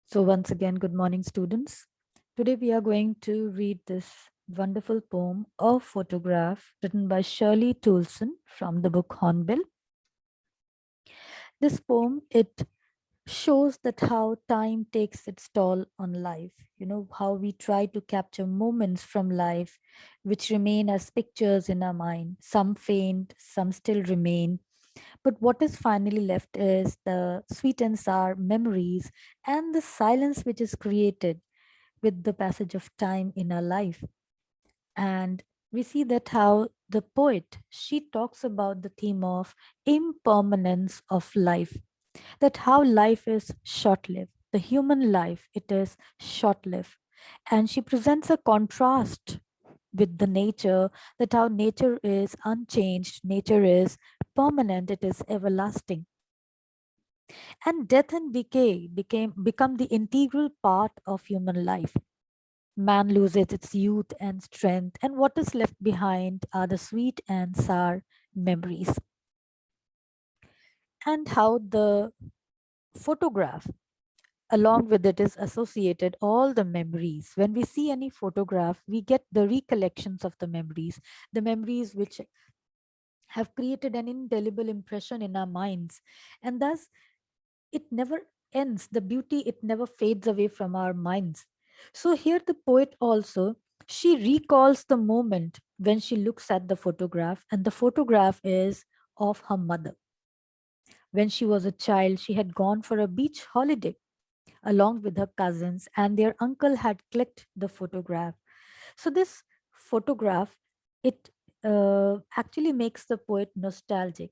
So, once again, good morning, students. Today, we are going to read this wonderful poem, A Photograph, written by Shirley Toulson from the book Hornbill. This poem, it shows that how time takes its toll on life. How we try to capture moments from life which remain as pictures in our mind. Some faint, some still remain. But what is finally left is the sweet and sour memories and the silence which is created with the passage of time in our life. And we see that how the poet, she talks about the theme of impermanence of life, that how life is short-lived. The human life, it is short-lived. And she presents a contrast with the nature, that how nature is unchanged, nature is permanent, it is everlasting. And death and decay become the integral part of human life. Man loses its youth and strength, and what is left behind are the sweet and sour memories. And how the photograph, along with it, is associated all the memories. When we see any photograph, we get the recollections of the memories which have created an indelible impression in our minds. And thus, it never ends. The beauty, it never fades away from our minds. So here the poet also, she recalls the moment when she looks at the photograph, and the photograph is of her mother. When she was a child, she had gone for a beach holiday along with her cousins, and their uncle had clicked the photograph. So this photograph, it actually makes the poet nostalgic.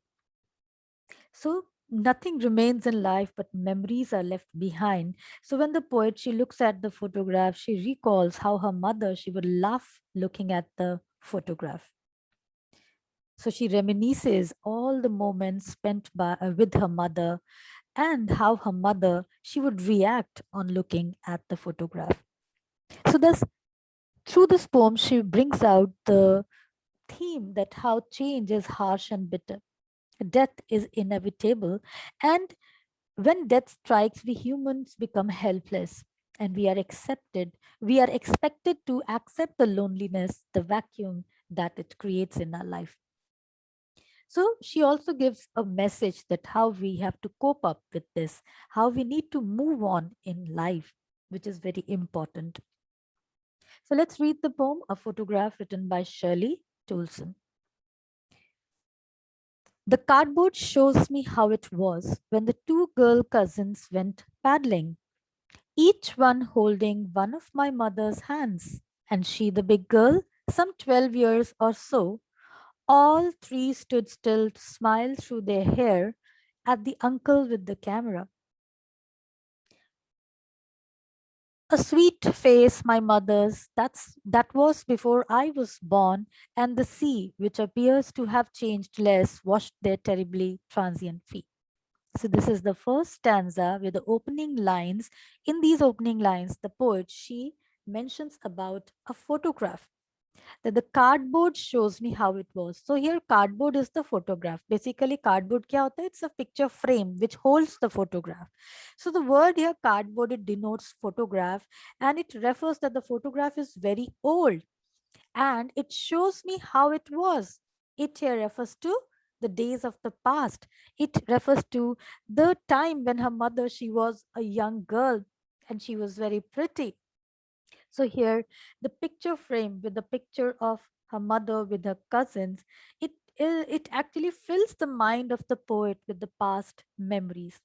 So nothing remains in life, but memories are left behind. So when the poet, she looks at the photograph, she recalls how her mother, she would laugh looking at the photograph. So she reminisces all the moments spent with her mother, and how her mother, she would react on looking at the photograph. So thus, through this poem, she brings out the theme that how change is harsh and bitter. Death is inevitable, and when death strikes, we humans become helpless, and we are expected to accept the loneliness, the vacuum that it creates in our life. So she also gives a message that how we have to cope up with this, how we need to move on in life, which is very important. So let's read the poem, A Photograph, written by Shirley Toulson. The cardboard shows me how it was when the two girl cousins went paddling, each one holding one of my mother's hands, and she, the big girl, some 12 years or so. All three stood still to smile through their hair at the uncle with the camera. A sweet face, my mother's, that was before I was born, and the sea, which appears to have changed less, washed their terribly transient feet. So this is the first stanza with the opening lines. In these opening lines, the poet, she mentions about a photograph, that the cardboard shows me how it was. So here cardboard is the photograph. Basically cardboard kya hota hai? It's a picture frame which holds the photograph. So the word here cardboard, it denotes photograph, and it refers that the photograph is very old, and it shows me how it was. It here refers to the days of the past. It refers to the time when her mother, she was a young girl and she was very pretty. So here, the picture frame with the picture of her mother with her cousins, it actually fills the mind of the poet with the past memories.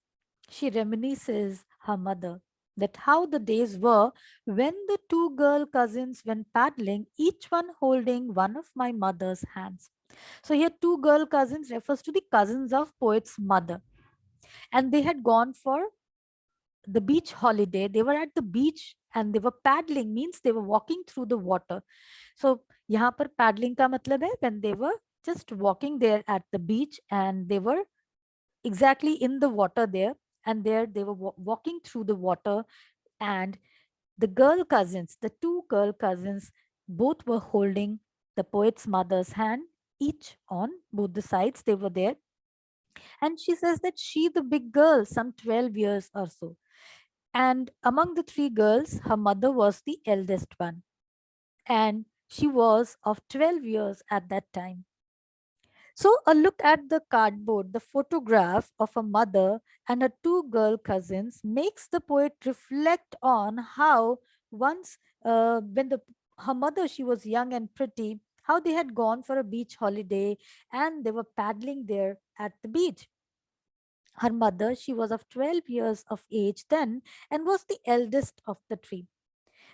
She reminisces her mother, that how the days were when the two girl cousins went paddling, each one holding one of my mother's hands. So here, two girl cousins refers to the cousins of poet's mother, and they had gone for the beach holiday. They were at the beach and they were paddling, means they were walking through the water. So यहाँ पर paddling का मतलब है when they were just walking there at the beach, and they were exactly in the water there, and there they were walking through the water. And the girl cousins, the two girl cousins, both were holding the poet's mother's hand, each on both the sides they were there. And she says that she, the big girl, some 12 years or so, And among the three girls, her mother was the eldest one, and she was of 12 years at that time. So, a look at the cardboard, the photograph of a mother and her two girl cousins makes the poet reflect on how once, when her mother, she was young and pretty, how they had gone for a beach holiday and they were paddling there at the beach. Her mother, she was of 12 years of age then and was the eldest of the three.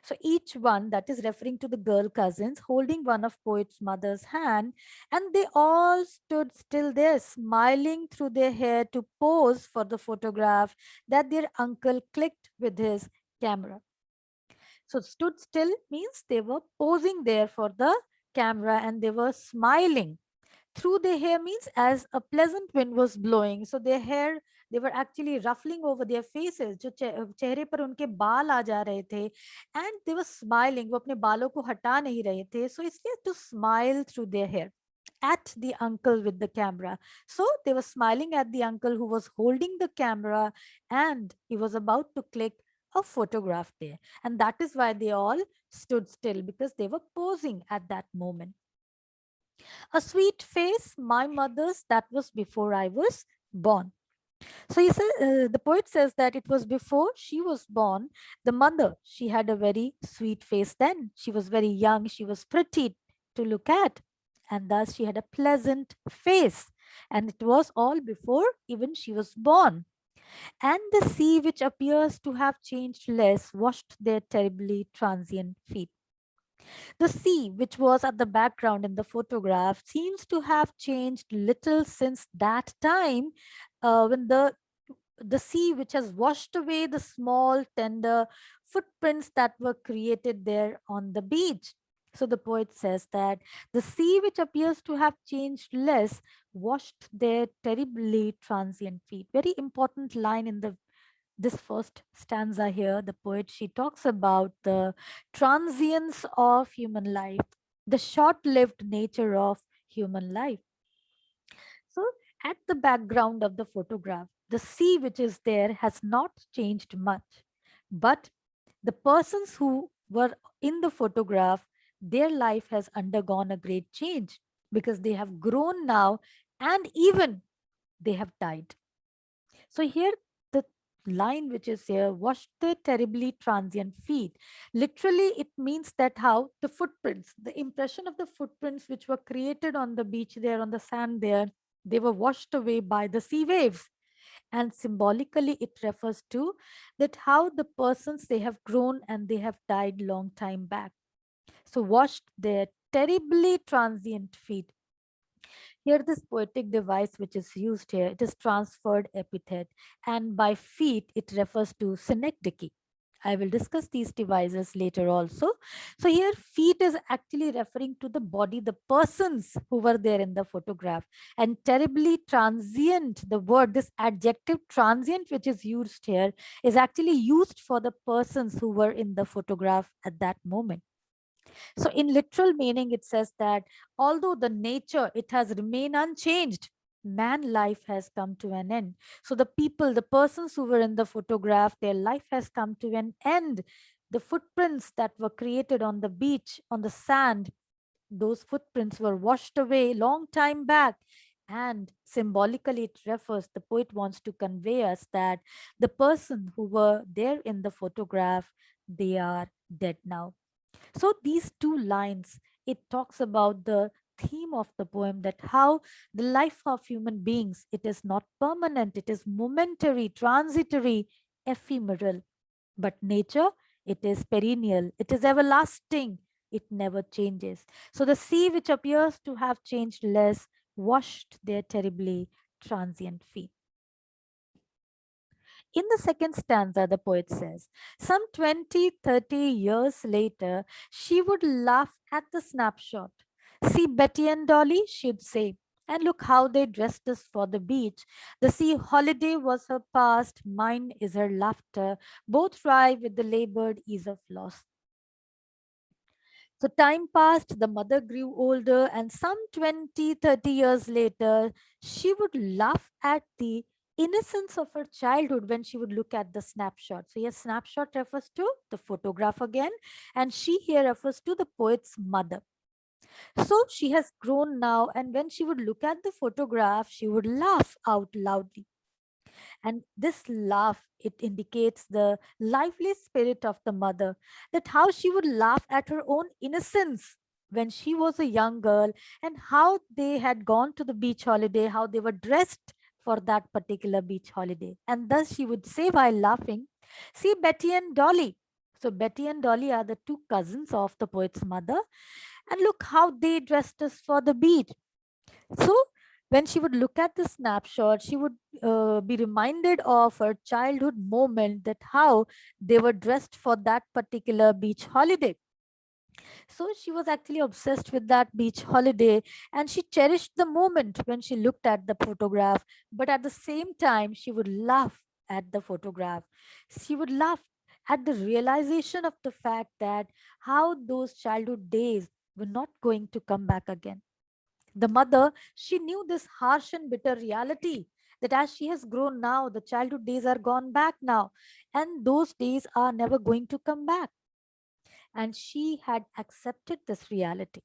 So each one, that is referring to the girl cousins, holding one of poet's mother's hand, and they all stood still there, smiling through their hair to pose for the photograph that their uncle clicked with his camera. So stood still means they were posing there for the camera and they were smiling. Through their hair means as a pleasant wind was blowing, so their hair, they were actually ruffling over their faces, जो चेहरे पर उनके बाल आ जा रहे थे, and they were smiling, वो अपने बालों को हटा नहीं रहे थे, so इसलिए to smile through their hair at the uncle with the camera. So they were smiling at the uncle who was holding the camera and he was about to click a photograph there, and that is why they all stood still, because they were posing at that moment. A sweet face, my mother's, that was before I was born. So he said, the poet says that it was before she was born. The mother, she had a very sweet face then. She was very young, she was pretty to look at, and thus she had a pleasant face. And it was all before even she was born. And the sea, which appears to have changed less, washed their terribly transient feet. The sea, which was at the background in the photograph, seems to have changed little since that time, when the sea which has washed away the small tender footprints that were created there on the beach. So the poet says that the sea, which appears to have changed less, washed their terribly transient feet. Very important line in the this first stanza here. The poet, she talks about the transience of human life, the short-lived nature of human life. So at the background of the photograph, the sea which is there has not changed much, but the persons who were in the photograph, their life has undergone a great change because they have grown now and even they have died. So here the line which is here, wash the terribly transient feet. Literally, it means that how the footprints, the impression of the footprints which were created on the beach there, on the sand there, they were washed away by the sea waves. And symbolically, it refers to that how the persons, they have grown and they have died long time back. So washed their terribly transient feet. Here, this poetic device which is used here, it is transferred epithet, and by feet, it refers to synecdoche. I will discuss these devices later also. So here, feet is actually referring to the body, the persons who were there in the photograph. And terribly transient, the word, this adjective transient which is used here, is actually used for the persons who were in the photograph at that moment. So in literal meaning, it says that although the nature, it has remained unchanged, man life has come to an end. So the people, the persons who were in the photograph, their life has come to an end. The footprints that were created on the beach, on the sand, those footprints were washed away long time back. And symbolically, it refers, the poet wants to convey us that the person who were there in the photograph, they are dead now. So these two lines, it talks about the theme of the poem, that how the life of human beings, it is not permanent, it is momentary, transitory, ephemeral. But nature, it is perennial, it is everlasting, it never changes. So the sea, which appears to have changed less, washed their terribly transient feet. In the second stanza, the poet says, some 20, 30 years later, she would laugh at the snapshot. See Betty and Dolly, she'd say, and look how they dressed us for the beach. The sea holiday was her past, mine is her laughter. Both thrive with the labored ease of loss. So time passed, the mother grew older, and some 20, 30 years later, she would laugh at the innocence of her childhood when she would look at the snapshot. So, yes, snapshot refers to the photograph again, and she here refers to the poet's mother. So, she has grown now, and when she would look at the photograph, she would laugh out loudly. And this laugh, it indicates the lively spirit of the mother, that how she would laugh at her own innocence when she was a young girl, and how they had gone to the beach holiday, how they were dressed for that particular beach holiday. And thus she would say while laughing, see Betty and Dolly. So Betty and Dolly are the two cousins of the poet's mother, and look how they dressed us for the beach. So when she would look at the snapshot, she would be reminded of her childhood moment, that how they were dressed for that particular beach holiday. So she was actually obsessed with that beach holiday, and she cherished the moment when she looked at the photograph. But at the same time, she would laugh at the photograph. She would laugh at the realization of the fact that how those childhood days were not going to come back again. The mother, she knew this harsh and bitter reality, that as she has grown now, the childhood days are gone back now, and those days are never going to come back. And she had accepted this reality.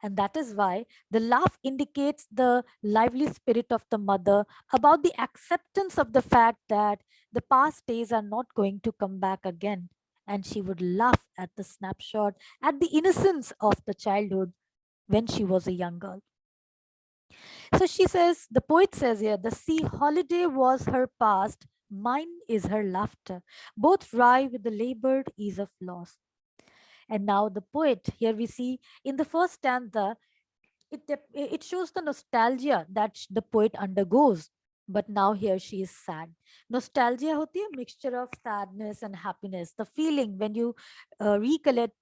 And that is why the laugh indicates the lively spirit of the mother about the acceptance of the fact that the past days are not going to come back again. And she would laugh at the snapshot, at the innocence of the childhood when she was a young girl. So she says, the poet says here, the sea holiday was her past, mine is her laughter. Both wry with the labored ease of loss. And now the poet, here we see in the first stanza, it shows the nostalgia that the poet undergoes. But now here she is sad. Nostalgia hoti hai mixture of sadness and happiness. The feeling when you recollect,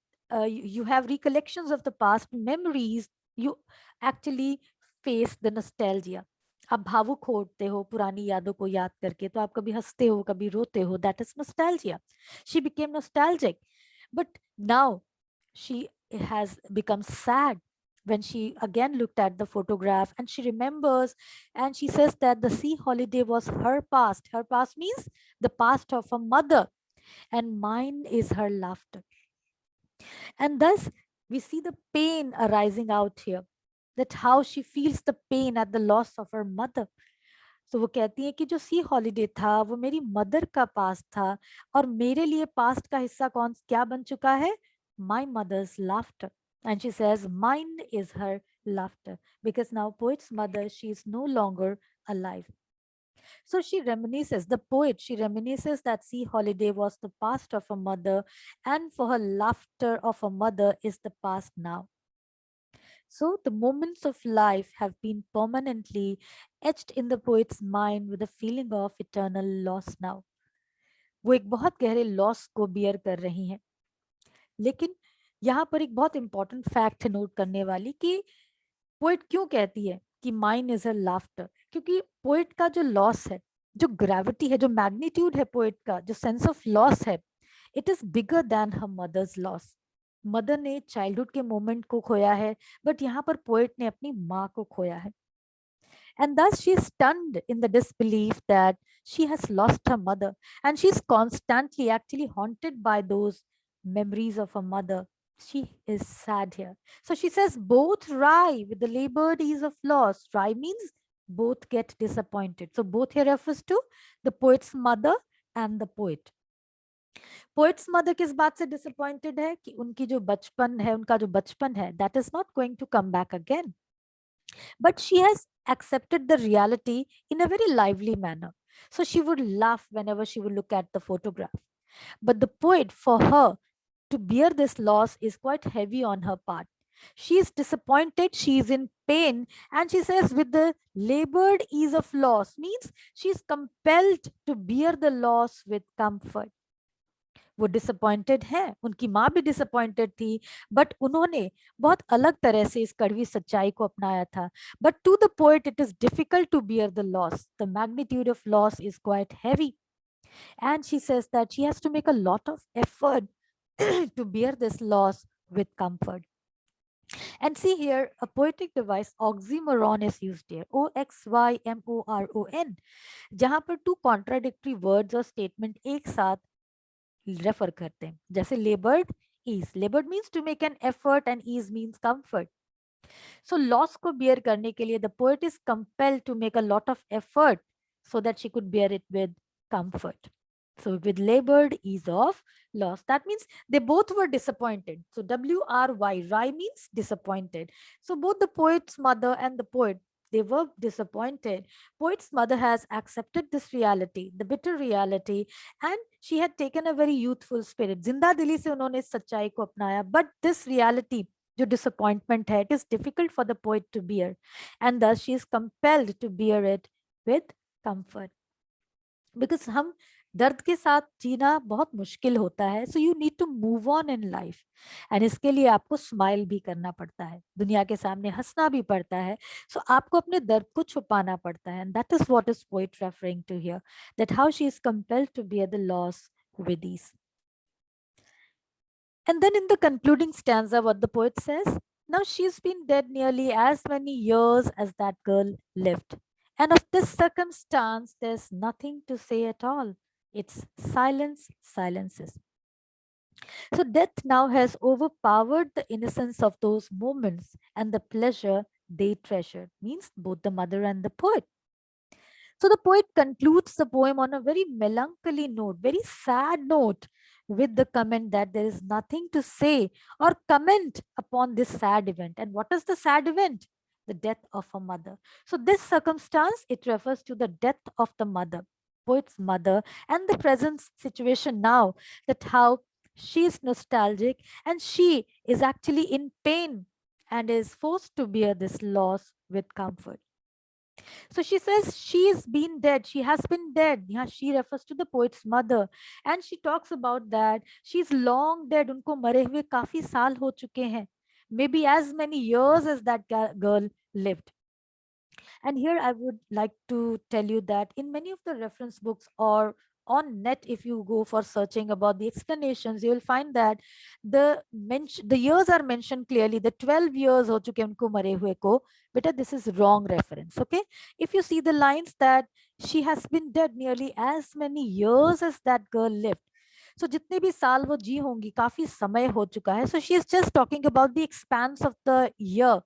you have recollections of the past memories, you actually face the nostalgia. आप भावुक होते हो पुरानी यादों को याद करके, तो आप कभी हंसते हो कभी रोते हो. That is nostalgia. She became nostalgic, but now she has become sad when she again looked at the photograph, and she remembers, and she says that the sea holiday was her past. Her past means the past of her mother, and mine is her laughter. And thus we see the pain arising out here, that how she feels the pain at the loss of her mother. तो वो कहती है कि जो सी holiday था वो मेरी mother का पास्ट था, और मेरे लिए पास्ट का हिस्सा कौन क्या बन चुका है? My mother's laughter. And she says, mine is her laughter. Because now poet's mother, she is no longer alive. So she reminisces, the poet, she reminisces that sea holiday was the past of her mother, and for her laughter of her mother is the past now. So the moments of life have been permanently etched in the poet's mind with a feeling of eternal loss now. वो एक बहुत गहरे loss को beer कर रही हैं. लेकिन यहाँ पर एक बहुत इंपॉर्टेंट फैक्ट है नोट करने वाली, कि पोएट क्यों कहती है कि माइन इज अ लाफ्टर. क्योंकि पोएट का जो लॉस है, जो ग्रेविटी है, जो मैग्नीट्यूड है पोएट का, जो सेंस ऑफ लॉस है, it is bigger than her mother's loss. Mother ने चाइल्डहुड के मोमेंट को खोया है, बट यहाँ पर पोएट ने अपनी माँ को खोया है. And thus she is stunned in the disbelief that she has lost her mother, and she is constantly actually haunted by those memories of her mother. She is sad here. So she says, both wry with the labored ease of loss. Wry means both get disappointed. So both here refers to the poet's mother and the poet. Poets mother किस बात से disappointed है? कि उनकी जो बचपन है, उनका जो बचपन है, that is not going to come back again. But she has accepted the reality in a very lively manner. So she would laugh whenever she would look at the photograph. But the poet, for her, to bear this loss is quite heavy on her part. She is disappointed, she is in pain, and she says, with the labored ease of loss, means she is compelled to bear the loss with comfort. वो disappointed हैं, उनकी माँ भी disappointed थी, but उन्होंने बहुत अलग तरह से इस कड़वी सच्चाई को अपनाया था. But to the poet it is difficult to bear the loss. The magnitude of loss is quite heavy, and she says that she has to make a lot of effort to bear this loss with comfort. And see here, a poetic device, oxymoron is used here, OXYMORON, जहां पर two contradictory words और statement एक साथ refer करते हैं. जैसे labored, ease. Labored means to make an effort and ease means comfort. So loss को bear करने के लिए the poet is compelled to make a lot of effort so that she could bear it with comfort. So with labored ease of loss, that means they both were disappointed. So WRY, Ry means disappointed. So both the poet's mother and the poet, they were disappointed. Poet's mother has accepted this reality, the bitter reality, and she had taken a very youthful spirit. जिंदा दिली से उन्होंने इस सच्चाई को अपनाया. But this reality, जो disappointment है, it is difficult for the poet to bear, and thus she is compelled to bear it with comfort. Because हम दर्द के साथ जीना बहुत मुश्किल होता है, so you need to move on in life, and इसके लिए आपको स्माइल भी करना पड़ता है, दुनिया के सामने हंसना भी पड़ता है, सो आपको अपने दर्द को छुपाना पड़ता है, and that is what is poet referring to here, that how she is compelled to bear the loss with ease. And then in the concluding stanza, what the poet says, now she's been dead nearly as many years as that girl lived. And of this circumstance, there's nothing to say at all. It's silence, silences. So death now has overpowered the innocence of those moments and the pleasure they treasured, means both the mother and the poet. So the poet concludes the poem on a very melancholy note, very sad note, with the comment that there is nothing to say or comment upon this sad event. And what is the sad event? The death of a mother. So this circumstance, it refers to the death of the mother, poet's mother, and the present situation now, that how she is nostalgic and she is actually in pain and is forced to bear this loss with comfort. So she says she's been dead. She has been dead. Yeah, she refers to the poet's mother, and she talks about that she's long dead. उनको मरे हुए काफी साल हो चुके हैं. Maybe as many years as that girl lived. And here I would like to tell you that in many of the reference books or on net, if you go for searching about the explanations, you will find that the years are mentioned clearly. The 12 years ho chuke unko mare hue ko. Beta, this is wrong reference. Okay. If you see the lines that she has been dead nearly as many years as that girl lived. So जितने भी साल वो जी होंगी काफी समय हो चुका है. So she is just talking about the expanse of the year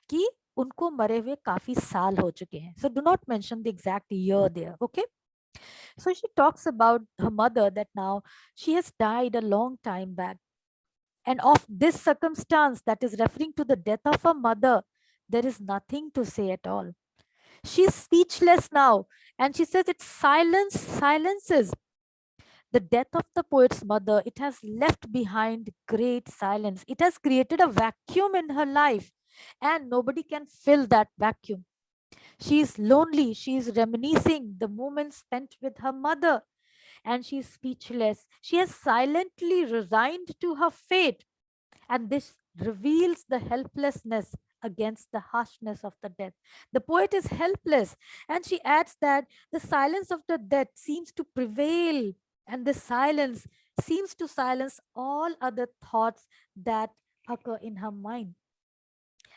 कि उनको मरे हुए काफी साल हो चुके हैं. So do not mention the exact year there. Okay. So she talks about her mother that now she has died a long time back. And of this circumstance, that is referring to the death of her mother, there is nothing to say at all. She's speechless now. And she says it's silence, silences. The death of the poet's mother, it has left behind great silence. It has created a vacuum in her life, and nobody can fill that vacuum. She is lonely. She is reminiscing the moments spent with her mother, and she is speechless. She has silently resigned to her fate, and this reveals the helplessness against the harshness of the death. The poet is helpless, and she adds that the silence of the death seems to prevail, and the silence seems to silence all other thoughts that occur in her mind.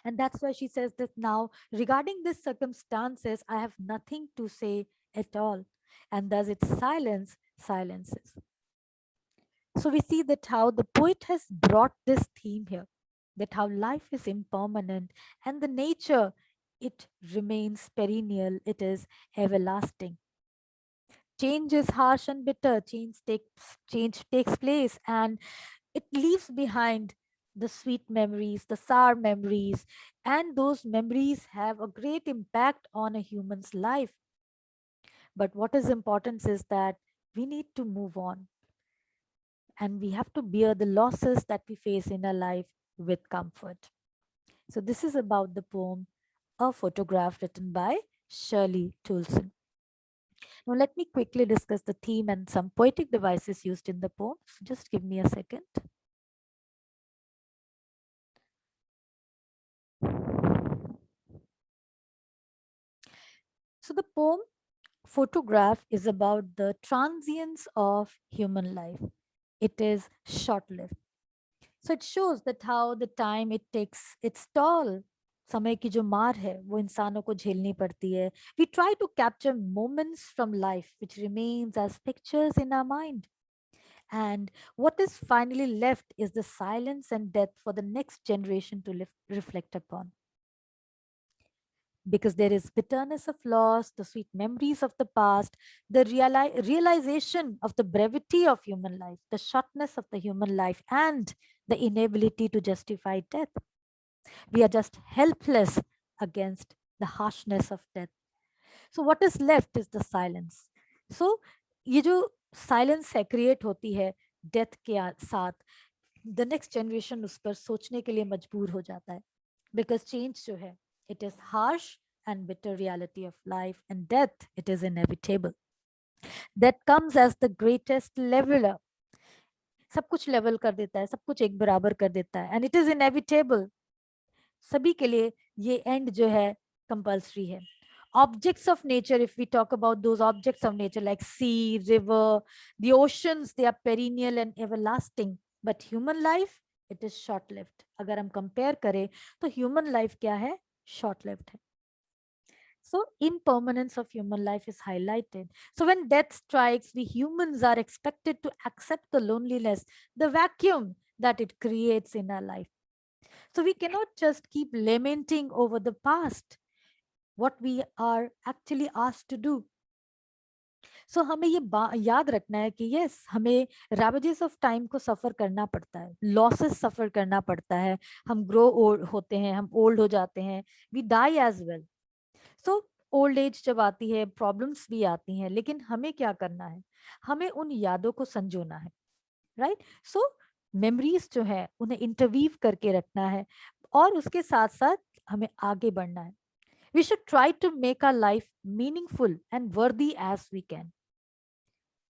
And that's why she says that now, regarding these circumstances, I have nothing to say at all. And thus its silence silences. So we see that how the poet has brought this theme here, that how life is impermanent and the nature, it remains perennial, it is everlasting. Change is harsh and bitter, change takes place, and it leaves behind the sweet memories, the sour memories, and those memories have a great impact on a human's life. But what is important is that we need to move on, and we have to bear the losses that we face in our life with comfort. So, this is about the poem A Photograph, written by Shirley Toulson. Now, let me quickly discuss the theme and some poetic devices used in the poem. Just give me a second. So, the poem Photograph is about the transience of human life. It is short lived. So it shows that how the time it takes its toll. समय की जो मार है वो इंसानों को झेलनी पड़ती है. We try to capture moments from life which remains as pictures in our mind. And what is finally left is the silence and death for the next generation to reflect upon. Because there is bitterness of loss, the sweet memories of the past, the realization of the brevity of human life, the shortness of the human life, and the inability to justify death. We are just helpless against the harshness of death. So what is left is the silence. So ये जो silence है create होती है death के साथ, the next generation उस पर सोचने के लिए मजबूर हो जाता है. बिकॉज चेंज जो है it is harsh and bitter reality of life, and death, it is inevitable. That comes as the greatest leveler. सब कुछ लेवल कर देता है, सब कुछ एक बराबर कर देता है, and it is inevitable. सभी के लिए ये एंड जो है कंपल्सरी है. Objects of nature, if we talk about those objects of nature like sea, river, the oceans, they are perennial and everlasting. But human life, it is short lived. अगर हम compare करें तो human life क्या है? Short lived है. So impermanence of human life is highlighted. So when death strikes, we humans are expected to accept the loneliness, the vacuum that it creates in our life. So we cannot just keep lamenting over the past, what we are actually asked to do. So हमें ये याद रखना है कि yes, हमें ravages of time को सफर करना पड़ता है, losses सफर करना पड़ता है, हम grow old होते हैं, हम old हो जाते हैं, we die as well. So old age जब आती है प्रॉब्लम्स भी आती हैं, लेकिन हमें क्या करना है? हमें उन यादों को संजोना है, राइट? सो मेमोरीज जो है उन्हें इंटरवीव करके रखना है, और उसके साथ साथ हमें आगे बढ़ना है. We should try to make our life meaningful and worthy as we can,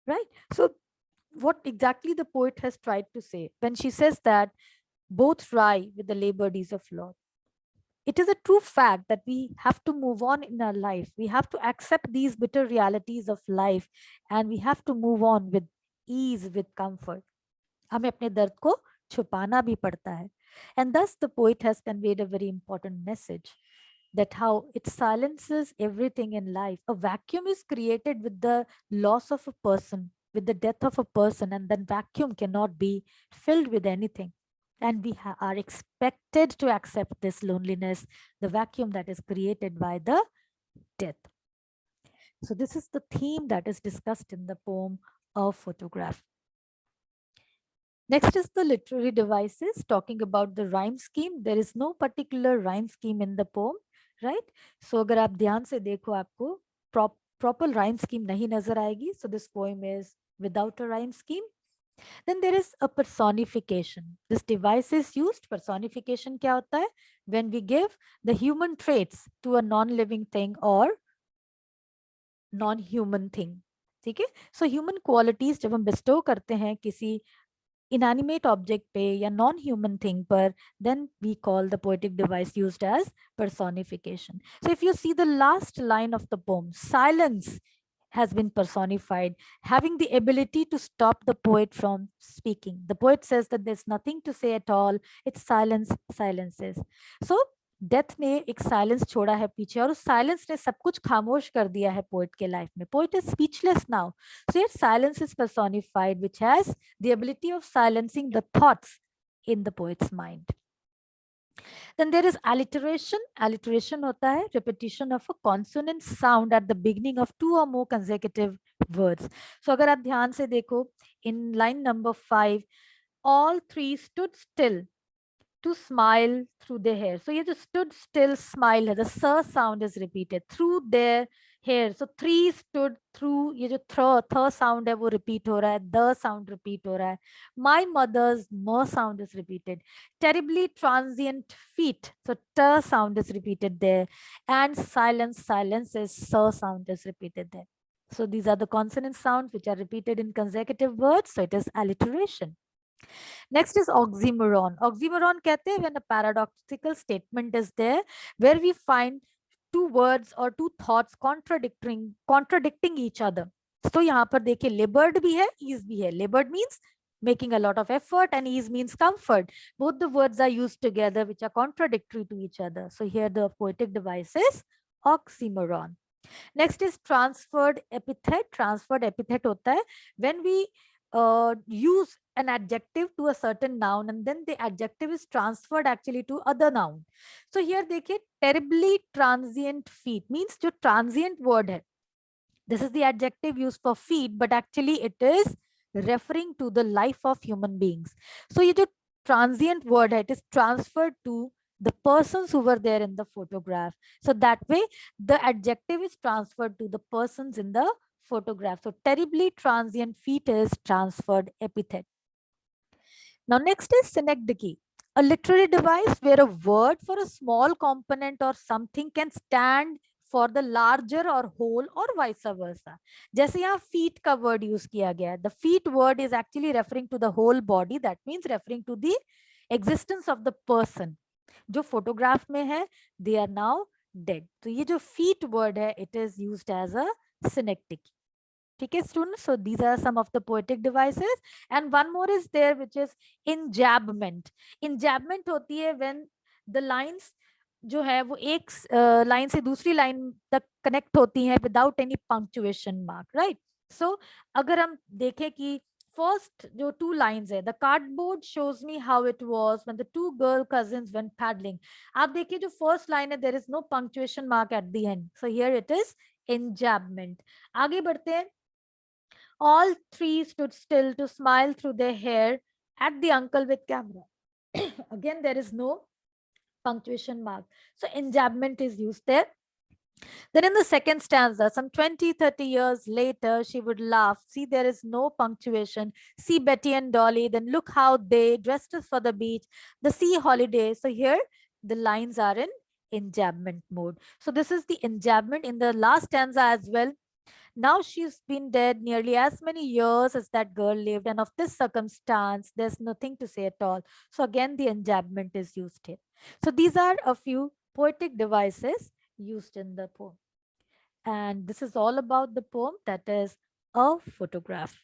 right? So what exactly the poet has tried to say when she says that both lie with the labor deeds of Lord. It is a true fact that we have to move on in our life. We have to accept these bitter realities of life, and we have to move on with ease, with comfort. हमें अपने दर्द को छुपाना भी पड़ता है. And thus the poet has conveyed a very important message, that how it silences everything in life. A vacuum is created with the loss of a person, with the death of a person, and that vacuum cannot be filled with anything. And we are expected to accept this loneliness, the vacuum that is created by the death. So this is the theme that is discussed in the poem A Photograph. Next is the literary devices, talking about the rhyme scheme. There is no particular rhyme scheme in the poem, right? So अगर आप ध्यान से देखो, आपको proper rhyme scheme नहीं नजर आएगी. So this poem is without a rhyme scheme. Then there is a personification. This device is used. Personification क्या होता है? When we give the human traits to a non-living thing or non-human thing. ठीक है? So human qualities जब हम bestow करते हैं किसी inanimate object पे या non-human thing पर, then we call the poetic device used as personification. So if you see the last line of the poem, silence has been personified, having the ability to stop the poet from speaking. The poet says that there's nothing to say at all. It's silence, silences. So death ने एक silence छोड़ा है पीछे, और उस silence ने सब कुछ खामोश कर दिया है पोइट के लाइफ में. Poet is speechless now. So yet silence is personified, which has the ability of silencing the thoughts in the poet's mind. Then there is alliteration. Alliteration होता है repetition of a consonant sound at the beginning of two or more consecutive words. So अगर आप ध्यान से देखो, in line number 5, all three stood still to smile through their hair. So ये जो stood still, smile है, the s sound is repeated through their hair. So three stood through, ये जो th sound है वो repeat हो रहा है, the sound repeat हो रहा है. My mother's m sound is repeated. Terribly transient feet, so t sound is repeated there. And silence, silence is s sound is repeated there. So these are the consonant sounds which are repeated in consecutive words. So it is alliteration. Next is oxymoron. Oxymoron कहते हैं when a paradoxical statement is there where we find two words or two thoughts contradicting each other. तो यहाँ पर देखिए labored भी है, ease भी है. Labored means making a lot of effort, and ease means comfort. Both the words are used together, which are contradictory to each other. So here the poetic device is oxymoron. Next is transferred epithet. Transferred epithet hota hai when we use an adjective to a certain noun and then the adjective is transferred actually to other noun. So here देखिए, terribly transient feat means जो transient word है, this is the adjective used for feet, but actually it is referring to the life of human beings. So ये जो transient word है, it is transferred to the persons who were there in the photograph. So that way the adjective is transferred to the persons in the photograph. So terribly transient feat is transferred epithet. Now next is synecdoche, a literary device where a word for a small component or something can stand for the larger or whole or vice versa. जैसे यहाँ feet का word use किया गया है. The feet word is actually referring to the whole body. That means referring to the existence of the person. जो photograph में है, they are now dead. तो ये जो feet word है, it is used as a synecdoche. Okay, students, so these are some of the poetic devices, and one more is there, which is enjambment. Enjambment होती है when the lines जो है वो एक लाइन से दूसरी line तक कनेक्ट होती हैं without any punctuation mark, right? So अगर हम देखें कि first जो two lines है, the cardboard shows me how it was when the two girl cousins went paddling. आप देखिए जो first line है, there is no punctuation mark at the end, so here it is enjambment. आगे बढ़ते हैं. All three stood still to smile through their hair at the uncle with camera. Again, there is no punctuation mark. So enjambment is used there. Then in the second stanza, some 20, 30 years later, she would laugh. See, there is no punctuation. See Betty and Dolly. Then look how they dressed us for the beach, the sea holiday. So here the lines are in enjambment mode. So this is the enjambment in the last stanza as well. Now she's been dead nearly as many years as that girl lived, and of this circumstance, there's nothing to say at all. So again, the enjambment is used here. So these are a few poetic devices used in the poem. And this is all about the poem, that is a photograph.